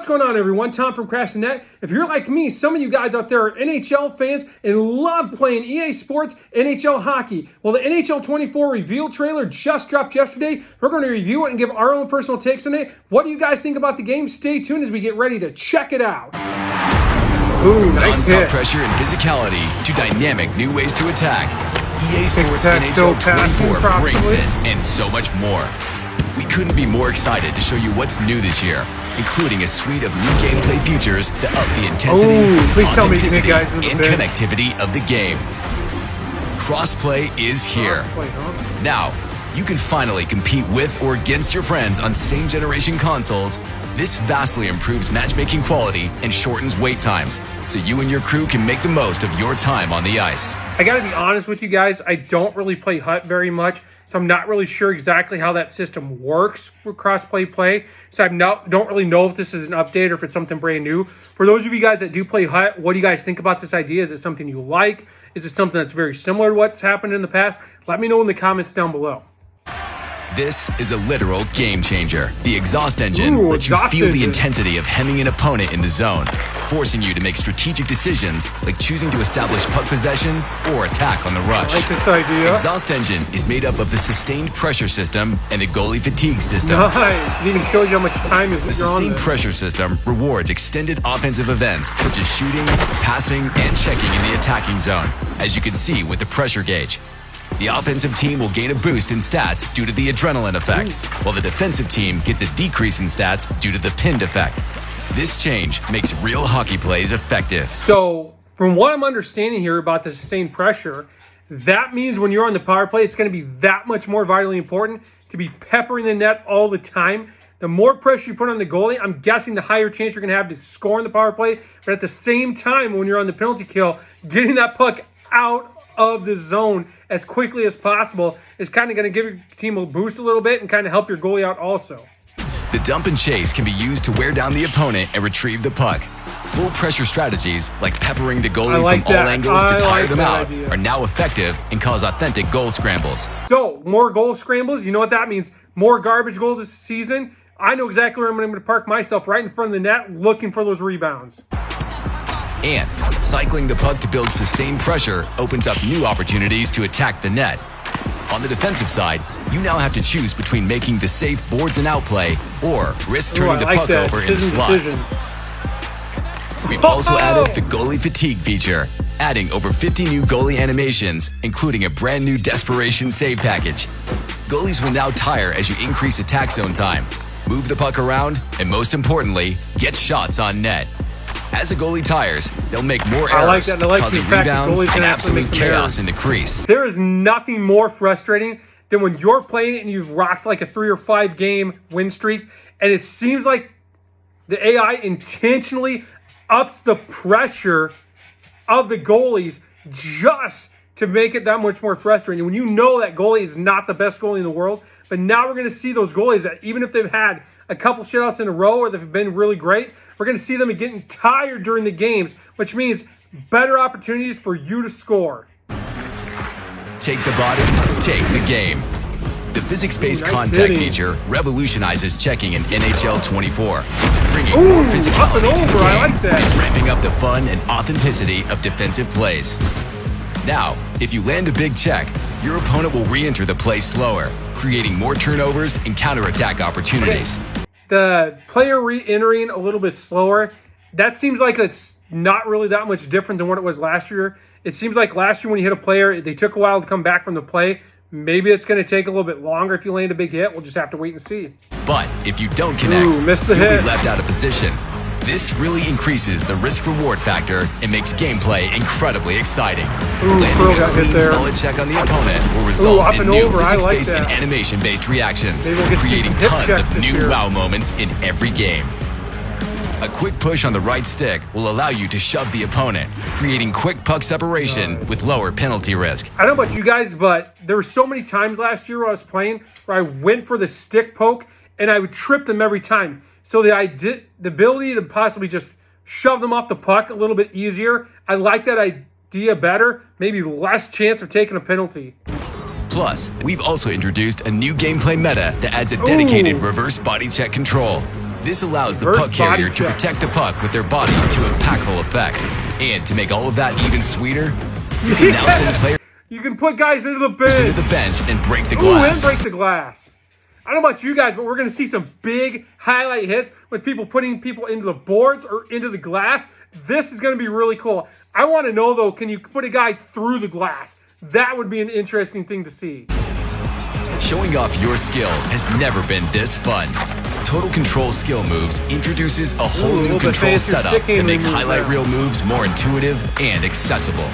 What's going on, everyone? Tom from Crash the Net. If you're like me, some of you guys out there are NHL fans and love playing EA Sports NHL hockey. Well, the NHL 24 reveal trailer just dropped yesterday. We're going to review it and give our own personal takes on it. What do you guys think about the game? Stay tuned as we get ready to check it out. Ooh, nice hit. Non-stop pressure and physicality to dynamic new ways to attack. EA Sports NHL 24 brings it, and so much more. We couldn't be more excited to show you what's new this year, including a suite of new gameplay features that up the intensity, authenticity, and connectivity of the game. Crossplay is here. Now, you can finally compete with or against your friends on same-generation consoles. This vastly improves matchmaking quality and shortens wait times, so you and your crew can make the most of your time on the ice. I gotta be honest with you guys, I don't really play HUT very much, so I'm not really sure exactly how that system works for cross-play. So I don't really know if this is an update or if it's something brand new. For those of you guys that do play HUT, what do you guys think about this idea? Is it something you like? Is it something that's very similar to what's happened in the past? Let me know in the comments down below. This is a literal game changer. The exhaust engine lets you feel the intensity of hemming an opponent in the zone, forcing you to make strategic decisions like choosing to establish puck possession or attack on the rush. I like this idea. Exhaust engine is made up of the sustained pressure system and the goalie fatigue system. Nice. It even shows you how much time is. The sustained pressure system rewards extended offensive events such as shooting, passing, and checking in the attacking zone, as you can see with the pressure gauge. The offensive team will gain a boost in stats due to the adrenaline effect, while the defensive team gets a decrease in stats due to the pinned effect. This change makes real hockey plays effective. So, from what I'm understanding here about the sustained pressure, that means when you're on the power play, it's going to be that much more vitally important to be peppering the net all the time. The more pressure you put on the goalie, I'm guessing the higher chance you're going to have to score in the power play. But at the same time, when you're on the penalty kill, getting that puck out of the zone as quickly as possible is kind of going to give your team a boost a little bit and kind of help your goalie out also. The dump and chase can be used to wear down the opponent and retrieve the puck. Full pressure strategies like peppering the goalie from all angles to tire them out are now effective and cause authentic goal scrambles. So, more goal scrambles, you know what that means? More garbage goals this season. I know exactly where I'm going to park myself, right in front of the net, looking for those rebounds. And cycling the puck to build sustained pressure opens up new opportunities to attack the net. On the defensive side, you now have to choose between making the safe boards and outplay or risk turning the puck over in the slot. We've also added the goalie fatigue feature, adding over 50 new goalie animations, including a brand new desperation save package. Goalies will now tire as you increase attack zone time, move the puck around, and most importantly, get shots on net. As a goalie tires, they'll make more errors, causing rebounds and absolute chaos in the crease. There is nothing more frustrating than when you're playing it and you've rocked like a 3 or 5 game win streak, and it seems like the AI intentionally ups the pressure of the goalies just to make it that much more frustrating. When you know that goalie is not the best goalie in the world, but now we're going to see those goalies that even if they've had a couple shutouts in a row or they've been really great, we're going to see them getting tired during the games, which means better opportunities for you to score. Take the body, take the game. The physics-based contact feature revolutionizes checking in NHL 24, bringing more physicality to the game and ramping up the fun and authenticity of defensive plays. Now, if you land a big check, your opponent will re-enter the play slower, creating more turnovers and counterattack opportunities. The player re-entering a little bit slower, that seems like it's not really that much different than what it was last year. It seems like last year when you hit a player, they took a while to come back from the play. Maybe it's going to take a little bit longer if you land a big hit. We'll just have to wait and see. But if you don't connect, you'll be left out of position. This really increases the risk-reward factor and makes gameplay incredibly exciting. Landing a clean, solid check on the opponent will result in new physics-based and animation-based reactions, creating tons of new wow moments in every game. A quick push on the right stick will allow you to shove the opponent, creating quick puck separation with lower penalty risk. I don't know about you guys, but there were so many times last year when I was playing where I went for the stick poke and I would trip them every time. So the ability to possibly just shove them off the puck a little bit easier, I like that idea better. Maybe less chance of taking a penalty. Plus, we've also introduced a new gameplay meta that adds a dedicated reverse body check control. This allows the Reverse puck carrier body to check. protect the puck with their body to impactful effect. And to make all of that even sweeter, you can now send players You can put guys into the bench. into the bench and break the Ooh, glass. and break the glass. I don't know about you guys, but we're going to see some big highlight hits with people putting people into the boards or into the glass. This is going to be really cool. I want to know, though, can you put a guy through the glass? That would be an interesting thing to see. Showing off your skill has never been this fun. Total Control Skill Moves introduces a whole Ooh, new bit control fancier setup stick that handling makes moves highlight there. reel moves more intuitive and accessible.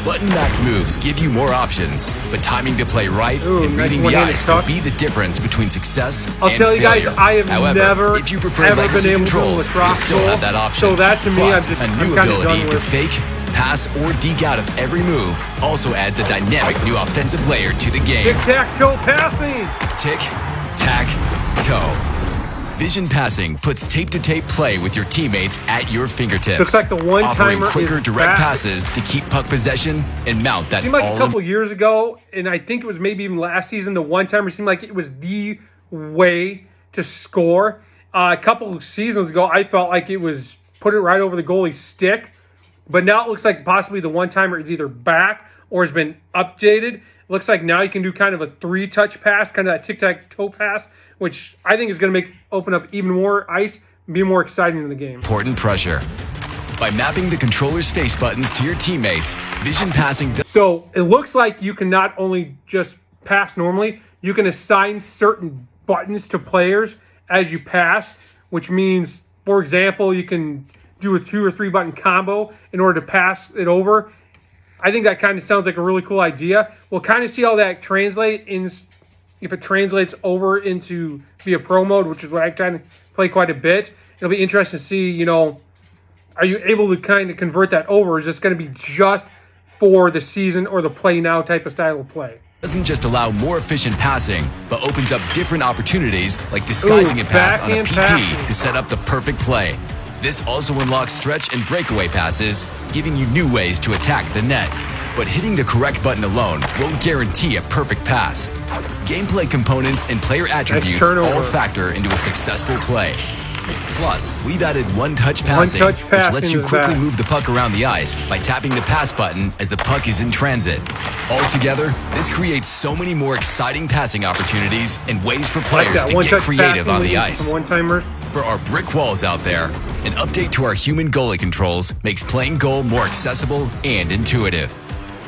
Button-back moves give you more options, but timing the play right Ooh, and nice reading the one-handed ice tuck. will be the difference between success I'll and tell you guys, failure. I have However, never, if you prefer ever legacy been able to do a controls, you'll lacrosse still goal. have that option. So that, to me, Plus, I'm a new kinda done ability to with. fake, pass, or deke out of every move also adds a dynamic new offensive layer to the game. Tic-tac-toe passing. Tick, tack, toe. Vision passing puts tape-to-tape play with your teammates at your fingertips. Looks like the offering one-timer quicker is direct back. passes to keep puck possession and mount that Seemed like a all couple years ago, and I think it was maybe even last season, the one-timer seemed like it was the way to score. A couple of seasons ago, I felt like it was put it right over the goalie's stick. But now it looks like possibly the one-timer is either back or has been updated. It looks like now you can do kind of a three-touch pass, kind of that tic-tac-toe pass, which I think is going to open up even more ice and be more exciting in the game. important pressure. By mapping the controller's face buttons to your teammates, vision passing does So it looks like you can not only just pass normally, you can assign certain buttons to players as you pass, which means, for example, you can do a 2 or 3 button combo in order to pass it over. I think that kind of sounds like a really cool idea. We'll kind of see how that if it translates over into be a pro mode, which is what I kind of play quite a bit. It'll be interesting to see, are you able to kind of convert that over? Is this going to be just for the season or the play now type of style of play? doesn't just allow more efficient passing, but opens up different opportunities like disguising a pass on a backhand PP passing. to set up the perfect play. This also unlocks stretch and breakaway passes, giving you new ways to attack the net. But hitting the correct button alone won't guarantee a perfect pass. Gameplay components and player attributes turnover. all factor into a successful play. Plus, we've added one-touch passing, One-touch which passing lets you is quickly back. move the puck around the ice by tapping the pass button as the puck is in transit. Altogether, this creates so many more exciting passing opportunities and ways for Like players that to get one-touch creative passing on with the some ice. one-timers. For our brick walls out there, an update to our human goalie controls makes playing goal more accessible and intuitive.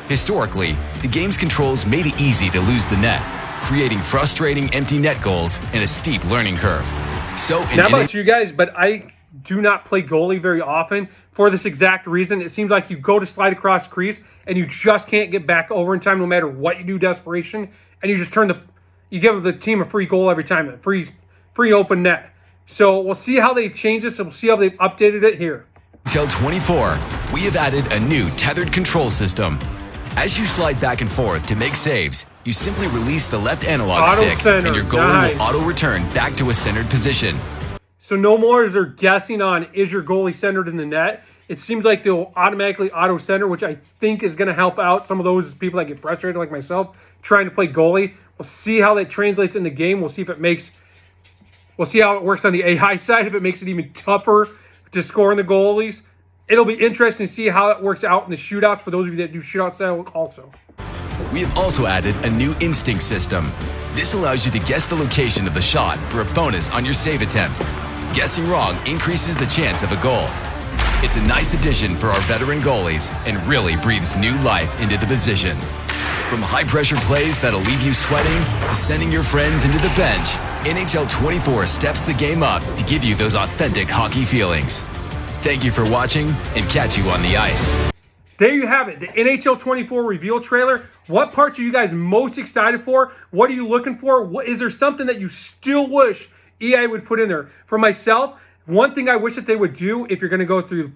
Historically, the game's controls made it easy to lose the net, creating frustrating empty net goals and a steep learning curve. So in Not about you guys, but I do not play goalie very often for this exact reason. It seems like you go to slide across crease and you just can't get back over in time no matter what you do, desperation, and you just you give the team a free goal every time, a free open net. So we'll see how they've changed this, and we'll see how they've updated it here. NHL 24, we have added a new tethered control system. As you slide back and forth to make saves, you simply release the left analog Auto stick center, and your goalie nice. will auto-return back to a centered position. So no more is there guessing on, is your goalie centered in the net? It seems like they'll automatically auto-center, which I think is going to help out some of those people that get frustrated like myself trying to play goalie. We'll see how that translates in the game. We'll see how it works on the AI side, if it makes it even tougher to score in the goalies. It'll be interesting to see how it works out in the shootouts for those of you that do shootout style also. We have also added a new instinct system. This allows you to guess the location of the shot for a bonus on your save attempt. Guessing wrong increases the chance of a goal. It's a nice addition for our veteran goalies and really breathes new life into the position. From high-pressure plays that'll leave you sweating to sending your friends into the bench, NHL 24 steps the game up to give you those authentic hockey feelings. Thank you for watching, and catch you on the ice. There you have it, the NHL 24 reveal trailer. What parts are you guys most excited for? What are you looking for? Is there something that you still wish EA would put in there? For myself, one thing I wish that they would do, if you're going to go through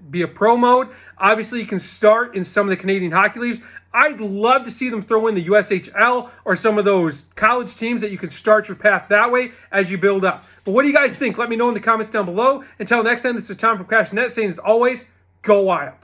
be a pro mode, obviously you can start in some of the Canadian hockey leagues. I'd love to see them throw in the USHL or some of those college teams that you can start your path that way as you build up. But what do you guys think? Let me know in the comments down below. Until next time, this is Tom from Crash Net saying, as always, go wild.